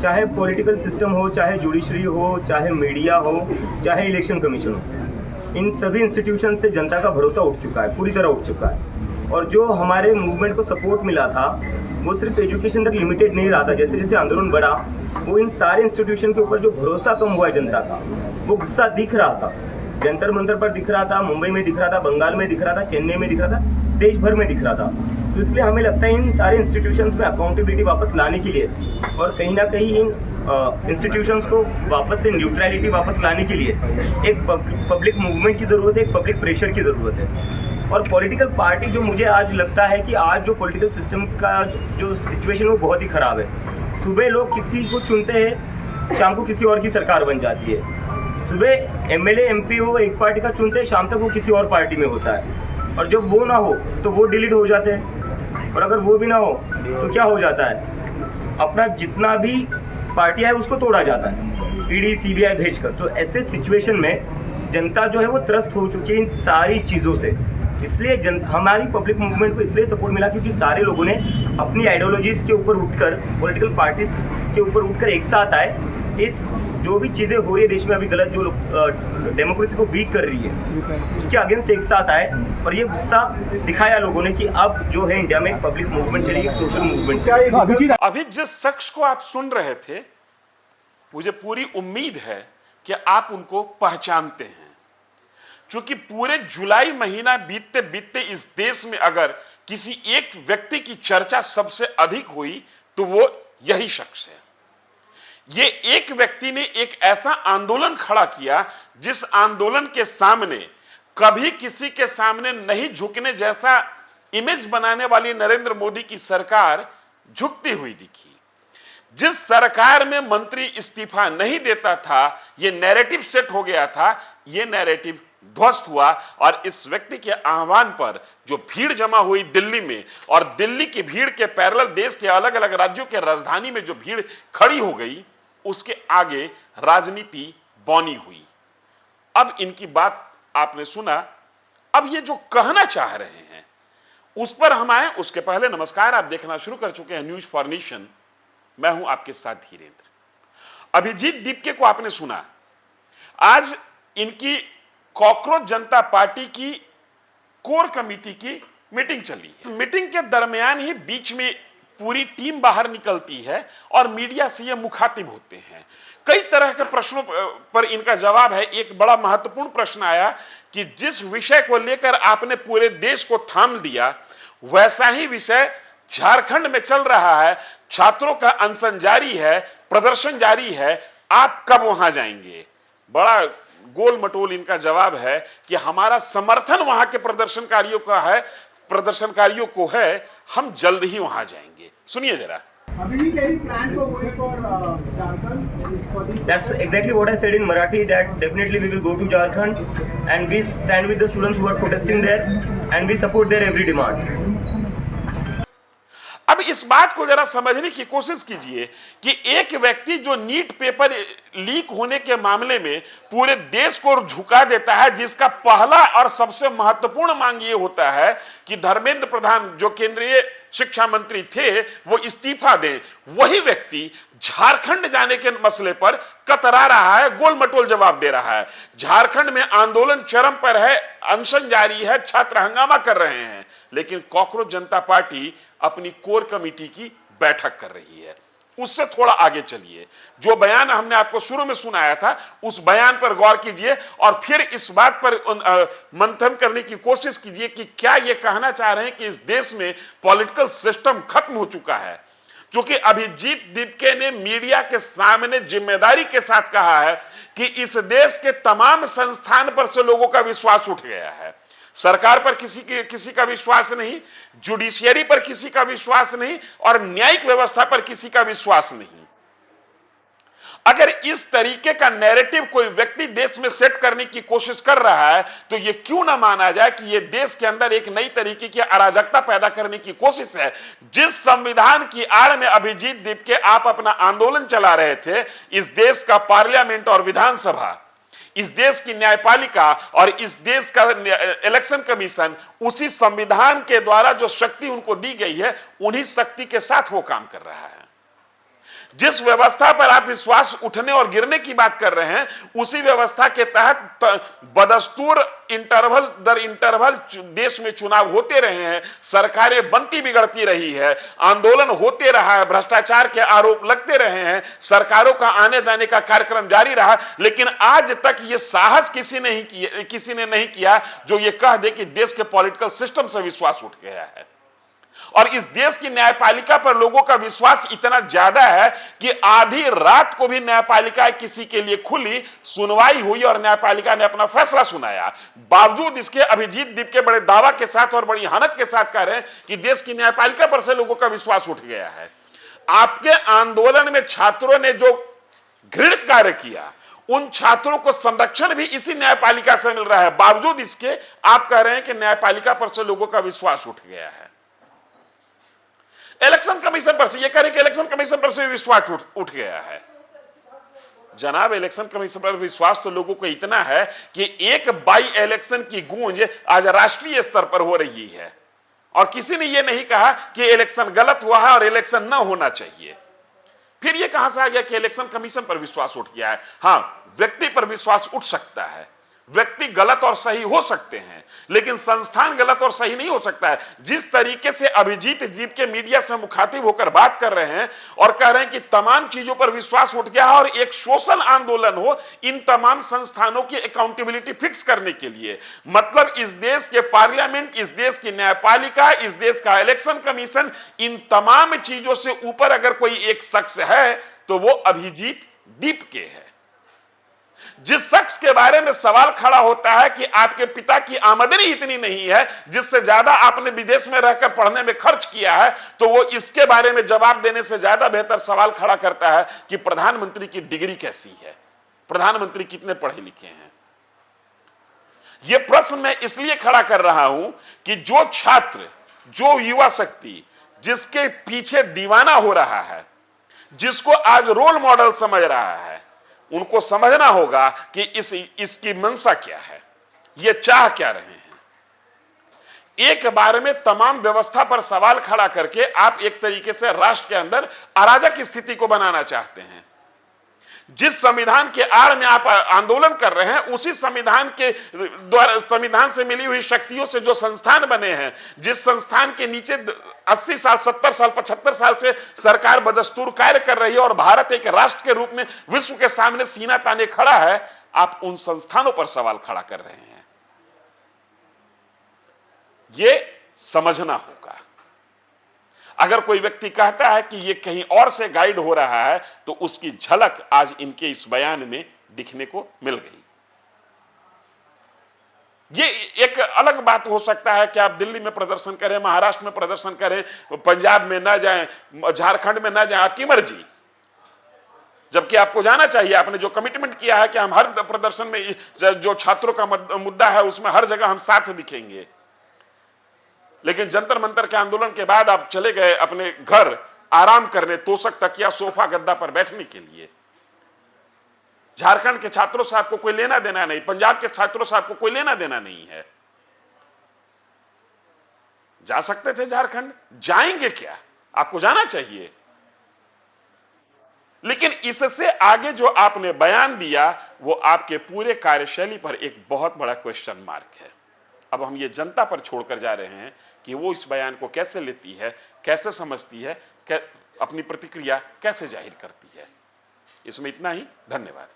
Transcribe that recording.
चाहे political system हो, चाहे जुडिशरी हो, चाहे मीडिया हो, चाहे इलेक्शन कमीशन हो, इन सभी इंस्टीट्यूशन से जनता का भरोसा उठ चुका है, पूरी तरह उठ चुका है। और जो हमारे मूवमेंट को सपोर्ट मिला था वो सिर्फ एजुकेशन तक लिमिटेड नहीं रहा था। जैसे जैसे आंदोलन बढ़ा, वो इन सारे इंस्टीट्यूशन के ऊपर जो भरोसा कम हुआ है जनता का, वो गुस्सा दिख रहा था। जंतर मंतर पर दिख रहा था, मुंबई में दिख रहा था, बंगाल में दिख रहा था, चेन्नई में दिख रहा था, देश भर में दिख रहा था। तो इसलिए हमें लगता है इन सारे इंस्टीट्यूशंस में अकाउंटेबिलिटी वापस लाने के लिए और कहीं ना कहीं इन इंस्टीट्यूशंस को वापस से न्यूट्रलिटी वापस लाने के लिए एक पब्लिक मूवमेंट की ज़रूरत है, एक पब्लिक प्रेशर की ज़रूरत है। और पॉलिटिकल पार्टी जो मुझे आज लगता है कि आज जो पॉलिटिकल सिस्टम का जो सिचुएशन वो बहुत ही ख़राब है। सुबह लोग किसी को चुनते हैं, शाम को किसी और की सरकार बन जाती है। सुबह एमएलए एमपी वो एक पार्टी का चुनते हैं, शाम तक वो किसी और पार्टी में होता है। और जब वो ना हो तो वो डिलीट हो जाते हैं, और अगर वो भी ना हो तो क्या हो जाता है, अपना जितना भी पार्टियां है उसको तोड़ा जाता है ईडी सीबीआई भेजकर। तो ऐसे सिचुएशन में जनता जो है वो त्रस्त हो चुकी है इन सारी चीज़ों से। इसलिए हमारी पब्लिक मूवमेंट को इसलिए सपोर्ट मिला क्योंकि सारे लोगों ने अपनी आइडियोलॉजीज के ऊपर उठकर, पॉलिटिकल पार्टीज के ऊपर उठकर एक साथ आए। इस जो भी चीज़ें हो रही है देश में अभी गलत, जो डेमोक्रेसी को वीक कर रही है, उसके अगेंस्ट एक साथ आए और ये गुस्सा दिखाया लोगों ने कि अब जो है इंडिया में एक पब्लिक मूवमेंट चलेगी, एक सोशल मूवमेंट चलेगी। अभी जिस शख्स को आप सुन रहे थे, मुझे पूरी उम्मीद है कि आप उनको पहचानते हैं, क्योंकि पूरे जुलाई महीना बीतते बीतते इस देश में अगर किसी एक व्यक्ति की चर्चा सबसे अधिक हुई तो वो यही शख्स है। ये एक व्यक्ति ने एक ऐसा आंदोलन खड़ा किया जिस आंदोलन के सामने कभी किसी के सामने नहीं झुकने जैसा इमेज बनाने वाली नरेंद्र मोदी की सरकार झुकती हुई दिखी। जिस सरकार में मंत्री इस्तीफा नहीं देता था, ये नैरेटिव सेट हो गया था, ये नैरेटिव ध्वस्त हुआ। और इस व्यक्ति के आह्वान पर जो भीड़ जमा हुई दिल्ली में, और दिल्ली की भीड़ के पैरेलल देश के अलग अलग राज्यों के राजधानी में जो भीड़ खड़ी हो गई, उसके आगे राजनीति बौनी हुई। अब इनकी बात आपने सुना, अब ये जो कहना चाह रहे हैं उस पर हम आए। उसके पहले नमस्कार, आप देखना शुरू कर चुके हैं न्यूज फॉर नेशन। मैं हूं आपके साथ धीरेन्द्र। अभिजीत दीपके को आपने सुना, आज इनकी कॉकरोच जनता पार्टी की कोर कमेटी की मीटिंग चली है। मीटिंग के दरमियान ही बीच में पूरी टीम बाहर निकलती है और मीडिया से ये मुखातिब होते हैं। कई तरह के प्रश्नों पर इनका जवाब है। एक बड़ा महत्वपूर्ण प्रश्न आया कि जिस विषय को लेकर आपने पूरे देश को थाम दिया, वैसा ही विषय झारखंड में चल रहा है, छात्रों का अनशन जारी है, प्रदर्शन जारी है, आप कब वहां जाएंगे? बड़ा गोल मटोल इनका जवाब है कि हमारा समर्थन वहां के प्रदर्शनकारियों को है, हम जल्द ही वहां जाएंगे। सुनिए जरा। That's exactly what I said in Marathi, that definitely we will go to Jharkhand and we stand with the students who are protesting there and we support their every demand. अब इस बात को जरा समझने की कोशिश कीजिए कि एक व्यक्ति जो नीट पेपर लीक होने के मामले में पूरे देश को झुका देता है, जिसका पहला और सबसे महत्वपूर्ण मांग ये होता है कि धर्मेंद्र प्रधान जो केंद्रीय शिक्षा मंत्री थे वो इस्तीफा दें, वही व्यक्ति झारखंड जाने के मसले पर कतरा रहा है, गोल मटोल जवाब दे रहा है। झारखंड में आंदोलन चरम पर है, अनशन जारी है, छात्र हंगामा कर रहे हैं, लेकिन कॉकरोच जनता पार्टी अपनी कोर कमेटी की बैठक कर रही है। उससे थोड़ा आगे चलिए, जो बयान हमने आपको शुरू में सुनाया था उस बयान पर गौर कीजिए और फिर इस बात पर मंथन करने की कोशिश कीजिए कि क्या ये कहना चाह रहे हैं कि इस देश में पॉलिटिकल सिस्टम खत्म हो चुका है। क्योंकि अभिजीत दीपके ने मीडिया के सामने जिम्मेदारी के साथ कहा है कि इस देश के तमाम संस्थान पर से लोगों का विश्वास उठ गया है। सरकार पर किसी का विश्वास नहीं, जुडिशियरी पर किसी का विश्वास नहीं और न्यायिक व्यवस्था पर किसी का विश्वास नहीं। अगर इस तरीके का नैरेटिव कोई व्यक्ति देश में सेट करने की कोशिश कर रहा है तो यह क्यों ना माना जाए कि यह देश के अंदर एक नई तरीके की अराजकता पैदा करने की कोशिश है। जिस संविधान की आड़ में अभिजीत दीपके आप अपना आंदोलन चला रहे थे, इस देश का पार्लियामेंट और विधानसभा, इस देश की न्यायपालिका और इस देश का इलेक्शन कमीशन, उसी संविधान के द्वारा जो शक्ति उनको दी गई है, उन्हीं शक्ति के साथ वो काम कर रहा है। जिस व्यवस्था पर आप विश्वास उठने और गिरने की बात कर रहे हैं, उसी व्यवस्था के तहत बदस्तूर इंटरवल दर इंटरवल देश में चुनाव होते रहे हैं, सरकारें बनती बिगड़ती रही है, आंदोलन होते रहा है, भ्रष्टाचार के आरोप लगते रहे हैं, सरकारों का आने जाने का कार्यक्रम जारी रहा, लेकिन आज तक यह साहस किसी ने नहीं किया जो ये कह दे कि देश के पॉलिटिकल सिस्टम से विश्वास उठ गया है। और इस देश की न्यायपालिका पर लोगों का विश्वास इतना ज्यादा है कि आधी रात को भी न्यायपालिका किसी के लिए खुली, सुनवाई हुई और न्यायपालिका ने अपना फैसला सुनाया। बावजूद इसके अभिजीत दीप के बड़े दावा के साथ और बड़ी हनक के साथ कह रहे हैं कि देश की न्यायपालिका पर से लोगों का विश्वास उठ गया है। आपके आंदोलन में छात्रों ने जो घृणित कार्य किया, उन छात्रों को संरक्षण भी इसी न्यायपालिका से मिल रहा है। बावजूद इसके आप कह रहे हैं कि न्यायपालिका पर से लोगों का विश्वास उठ गया है। इलेक्शन कमीशन पर से ये कह रहे कि इलेक्शन कमीशन पर से विश्वास उठ गया है। जनाब, इलेक्शन कमीशन पर विश्वास तो लोगों को इतना है कि एक बाई इलेक्शन की गूंज आज राष्ट्रीय स्तर पर हो रही है और किसी ने यह नहीं कहा कि इलेक्शन गलत हुआ है और इलेक्शन ना होना चाहिए। फिर यह कहां से आ गया कि इलेक्शन कमीशन पर विश्वास उठ गया है? हां, व्यक्ति पर विश्वास उठ सकता है, व्यक्ति गलत और सही हो सकते हैं, लेकिन संस्थान गलत और सही नहीं हो सकता है। जिस तरीके से अभिजीत दीप के मीडिया से मुखातिब होकर बात कर रहे हैं और कह रहे हैं कि तमाम चीजों पर विश्वास उठ गया है और एक सोशल आंदोलन हो इन तमाम संस्थानों की अकाउंटेबिलिटी फिक्स करने के लिए, मतलब इस देश के पार्लियामेंट, इस देश की न्यायपालिका, इस देश का इलेक्शन कमीशन, इन तमाम चीजों से ऊपर अगर कोई एक शख्स है तो वो अभिजीत दीप के है। जिस शख्स के बारे में सवाल खड़ा होता है कि आपके पिता की आमदनी इतनी नहीं है जिससे ज्यादा आपने विदेश में रहकर पढ़ने में खर्च किया है, तो वो इसके बारे में जवाब देने से ज्यादा बेहतर सवाल खड़ा करता है कि प्रधानमंत्री की डिग्री कैसी है, प्रधानमंत्री कितने पढ़े लिखे हैं। यह प्रश्न मैं इसलिए खड़ा कर रहा हूं कि जो छात्र, जो युवा शक्ति जिसके पीछे दीवाना हो रहा है, जिसको आज रोल मॉडल समझ रहा है, उनको समझना होगा कि इसकी मंशा क्या है, ये चाह क्या रहे हैं। एक बार में तमाम व्यवस्था पर सवाल खड़ा करके आप एक तरीके से राष्ट्र के अंदर अराजक स्थिति को बनाना चाहते हैं। जिस संविधान के आड़ में आप आंदोलन कर रहे हैं, उसी संविधान के द्वारा, संविधान से मिली हुई शक्तियों से जो संस्थान बने हैं, जिस संस्थान के नीचे 80 साल, 70 साल, 75 साल से सरकार बदस्तूर कार्य कर रही है और भारत एक राष्ट्र के रूप में विश्व के सामने सीना ताने खड़ा है, आप उन संस्थानों पर सवाल खड़ा कर रहे हैं। यह समझना होगा। अगर कोई व्यक्ति कहता है कि यह कहीं और से गाइड हो रहा है, तो उसकी झलक आज इनके इस बयान में दिखने को मिल गई। ये एक अलग बात हो सकता है कि आप दिल्ली में प्रदर्शन करें, महाराष्ट्र में प्रदर्शन करें, पंजाब में ना जाएं, झारखंड में ना जाएं, आपकी मर्जी। जबकि आपको जाना चाहिए, आपने जो कमिटमेंट किया है कि हम हर प्रदर्शन में जो छात्रों का मुद्दा है उसमें हर जगह हम साथ दिखेंगे। लेकिन जंतर मंतर के आंदोलन के बाद आप चले गए अपने घर आराम करने, तोशक तकिया सोफा गद्दा पर बैठने के लिए। झारखंड के छात्रों से आपको कोई लेना देना नहीं, पंजाब के छात्रों से आपको कोई लेना देना नहीं है। जा सकते थे झारखंड, जाएंगे क्या? आपको जाना चाहिए। लेकिन इससे आगे जो आपने बयान दिया वो आपके पूरे कार्यशैली पर एक बहुत बड़ा क्वेश्चन मार्क है। अब हम ये जनता पर छोड़कर जा रहे हैं कि वो इस बयान को कैसे लेती है, कैसे समझती है, अपनी प्रतिक्रिया कैसे जाहिर करती है। इसमें इतना ही। धन्यवाद।